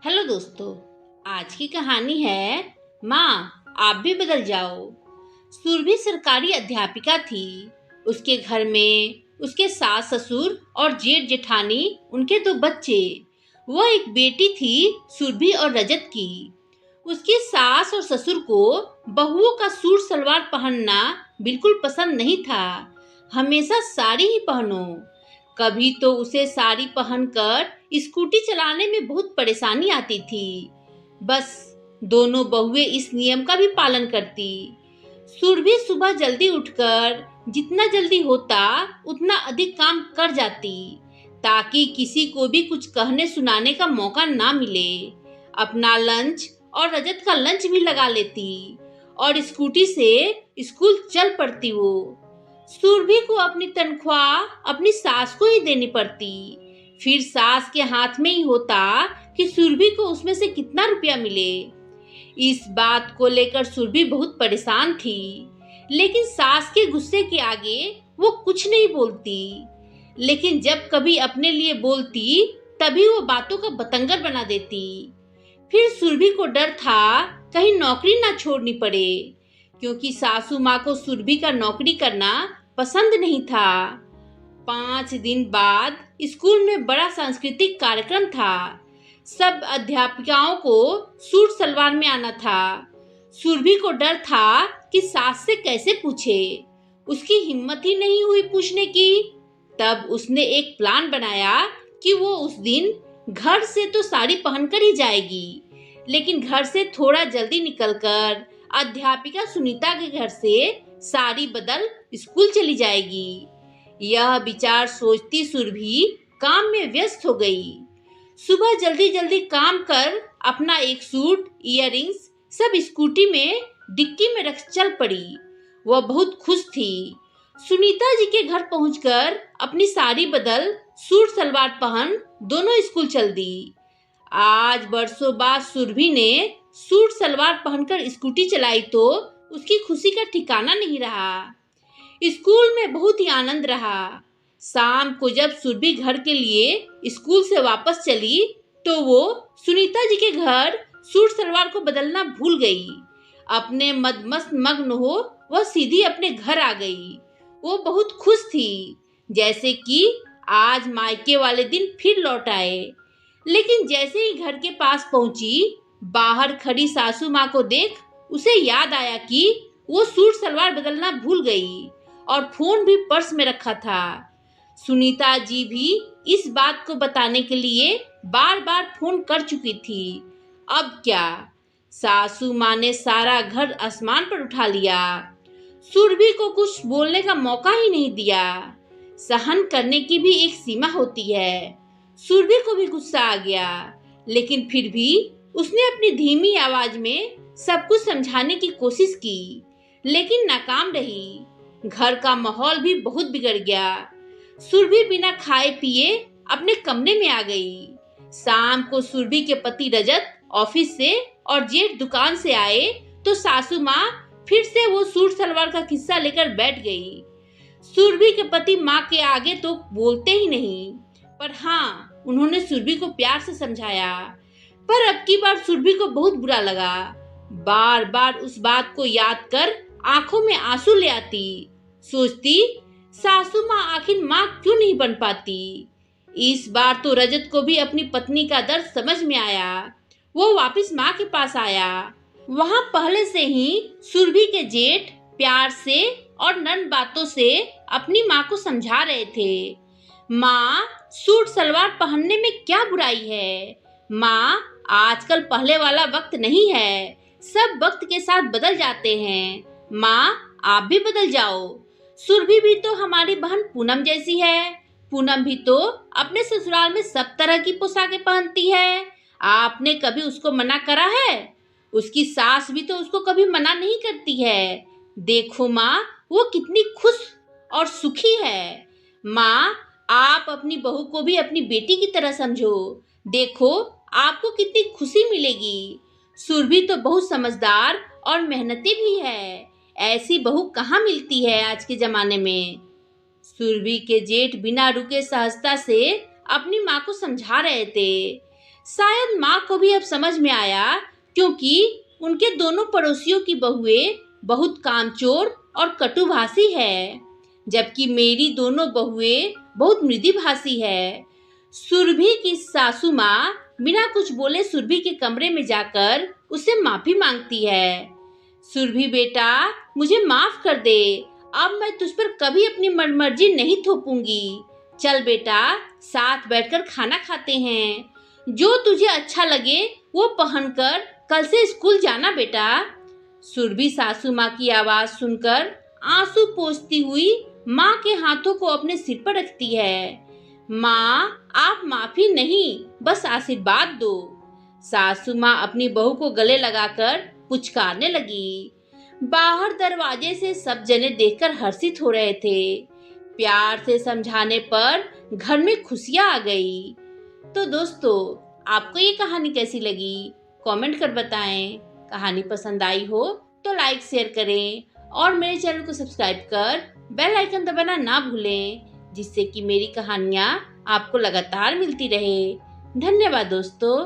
Hello दोस्तों। आज की कहानी है माँ आप भी बदल जाओ। सुरभि सरकारी अध्यापिका थी। उसके घर में उसके सास ससुर और जेठ जेठानी, उनके दो बच्चे। वह एक बेटी थी सुरभि और रजत की। उसकी सास और ससुर को बहुओं का सूट सलवार पहनना बिल्कुल पसंद नहीं था। हमेशा साड़ी ही पहनो। कभी तो उसे साड़ी पहनकर स्कूटी चलाने में बहुत परेशानी आती थी। बस दोनों बहुएं इस नियम का भी पालन करती। सुरभि सुबह जल्दी उठकर जितना जल्दी होता उतना अधिक काम कर जाती, ताकि किसी को भी कुछ कहने सुनाने का मौका ना मिले। अपना लंच और रजत का लंच भी लगा लेती और स्कूटी से स्कूल चल पड़ती। वो सुरभि को अपनी तनख्वाह अपनी सास को ही देनी पड़ती। फिर सास के हाथ में ही होता कि सुरभि को उसमें से कितना रुपया मिले। इस बात को लेकर सुरभि बहुत परेशान थी, लेकिन सास के गुस्से के आगे वो कुछ नहीं बोलती। लेकिन जब कभी अपने लिए बोलती तभी वो बातों का बतंगर बना देती। फिर सुरभि को डर था कहीं नौकरी ना छोड़नी पड़े, क्योंकि सासू माँ को सुरभि का नौकरी करना पसंद नहीं था। 5 दिन बाद स्कूल में बड़ा सांस्कृतिक कार्यक्रम था। सब अध्यापिकाओं को सूट सलवार में आना था। सुरभि को डर था कि सास से कैसे पूछे। उसकी हिम्मत ही नहीं हुई पूछने की। तब उसने एक प्लान बनाया कि वो उस दिन घर से तो साड़ी पहनकर ही जाएगी, लेकिन घर से थोड़ा जल्दी निकलकर अध्यापिका सुनीता के घर से साड़ी बदल स्कूल चली जाएगी। यह विचार सोचती सुरभि काम में व्यस्त हो गई। सुबह जल्दी जल्दी काम कर अपना एक सूट, इयररिंग्स सब स्कूटी में डिक्की में रख चल पड़ी। वह बहुत खुश थी। सुनीता जी के घर पहुंचकर अपनी साड़ी बदल सूट सलवार पहन दोनों स्कूल चल दी। आज बरसों बाद सुरभि ने सूट सलवार पहनकर स्कूटी चलाई तो उसकी खुशी का ठिकाना नहीं रहा। स्कूल में बहुत ही आनंद रहा। शाम को जब सुरभि घर के लिए स्कूल से वापस चली तो वो सुनीता जी के घर सूट सलवार को बदलना भूल गई। अपने मदमस्त मग्न हो वह सीधी अपने घर आ गई। वो बहुत खुश थी, जैसे कि आज मायके वाले दिन फिर लौट आए। लेकिन जैसे ही घर के पास पहुंची, बाहर खड़ी सासू माँ को देख उसे याद आया कि वो सूट सलवार बदलना भूल गई और फोन भी पर्स में रखा था। सुनीता जी भी इस बात को बताने के लिए बार बार फोन कर चुकी थी। अब क्या, सासू माँ ने सारा घर आसमान पर उठा लिया। सुरभि को कुछ बोलने का मौका ही नहीं दिया। सहन करने की भी एक सीमा होती है। सुरभि को भी गुस्सा आ गया, लेकिन फिर भी उसने अपनी धीमी आवाज में सब कुछ समझाने की कोशिश की, लेकिन नाकाम रही। घर का माहौल भी बहुत बिगड़ गया। सुरभि बिना खाए पिए अपने कमरे में आ गई। शाम को सुरभि के पति रजत ऑफिस से और जेठ दुकान से आए तो सासू माँ फिर से वो सूट सलवार का किस्सा लेकर बैठ गई। सुरभि के पति माँ के आगे तो बोलते ही नहीं, पर हाँ, उन्होंने सुरभि को प्यार से समझाया। पर अब की बार सुरभि को बहुत बुरा लगा। बार बार उस बात को याद कर आंखों में आंसू ले आती। सोचती, सासू माँ आखिर माँ क्यों नहीं बन पाती। इस बार तो रजत को भी अपनी पत्नी का दर्द समझ में आया। वो वापस माँ के पास आया। वहाँ पहले से ही सुरभि के जेठ प्यार से और नर्म बातों से अपनी माँ को समझा रहे थे। माँ, सूट सलवार पहनने में क्या बुराई है। माँ, आजकल पहले वाला वक्त नहीं है। सब वक्त के साथ बदल जाते हैं। माँ, आप भी बदल जाओ। सुरभि भी तो हमारी बहन पूनम जैसी है। पूनम भी तो अपने ससुराल में सब तरह की पोशाकें पहनती है। आपने कभी उसको मना करा है? उसकी सास भी तो उसको कभी मना नहीं करती है। देखो माँ, वो कितनी खुश और सुखी है। माँ, आप अपनी बहू को भी अपनी बेटी की तरह समझो। देखो, आपको कितनी खुशी मिलेगी। सुरभि तो बहुत समझदार और मेहनती भी है। ऐसी बहू कहाँ मिलती है आज के जमाने में। सुरभि के जेठ बिना रुके सहजता से अपनी माँ को समझा रहे थे। शायद माँ को भी अब समझ में आया, क्योंकि उनके दोनों पड़ोसियों की बहुएं बहुत कामचोर और कटुभाषी है, जबकि मेरी दोनों बहुएं बहुत मृदुभाषी है। सुरभि की सासू माँ बिना कुछ बोले सुरभि के कमरे में जाकर उससे माफी मांगती है। सुरभि बेटा, मुझे माफ कर दे, अब मैं तुझ पर कभी अपनी मनमर्जी नहीं थोपूंगी। चल बेटा, साथ बैठकर खाना खाते हैं। जो तुझे अच्छा लगे वो पहनकर कल से स्कूल जाना बेटा। सुरभि सासू माँ की आवाज सुनकर आंसू पोंछती हुई माँ के हाथों को अपने सिर पर रखती है। माँ, आप माफी नहीं, बस आशीर्वाद दो। सासू माँ अपनी बहू को गले लगाकर पुचकारने लगी। बाहर दरवाजे से सब जने देखकर हर्षित हो रहे थे। प्यार से समझाने पर घर में खुशियां आ गई। तो दोस्तों, आपको ये कहानी कैसी लगी? कमेंट कर बताएं। कहानी पसंद आई हो तो लाइक शेयर करें और मेरे चैनल को सब्सक्राइब कर बेल आइकन दबाना ना भूलें, जिससे कि मेरी कहानियाँ आपको लगातार मिलती रहे। धन्यवाद दोस्तों।